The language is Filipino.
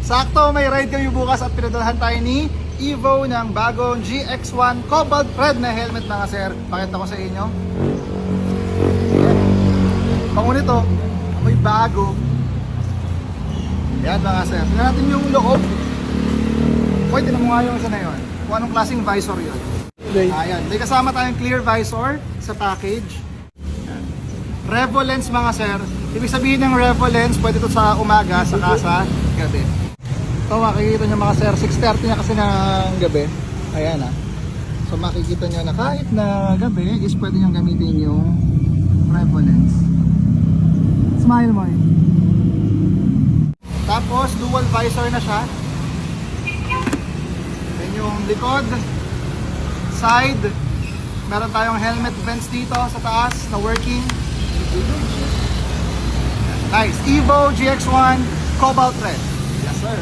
Sakto, may ride kami bukas at pinadalhan tayo ni Evo ng bagong GX1 Cobalt Red na helmet mga sir. Pakita ko sa inyo. Pango nito, may bago. Yan mga sir. Tingnan natin yung loob. Pwede na mo nga yung isa na yun. Kung anong klaseng visor yun. Ayan. May kasama tayong clear visor sa package. Ayan. Revo lens mga sir. Ibig sabihin ng Revo lens, pwede ito sa umaga, saka sa gabi. Ito makikita nyo mga sir, 6:30 na kasi ng gabi. Ayan So makikita nyo na kahit na gabi is pwede nyo gamitin yung Revo lens. Smile mo eh. Tapos dual visor na siya. Then yung likod, side, meron tayong helmet vents dito sa taas na working. Nice. Evo GX1 Cobalt Red. Yes sir.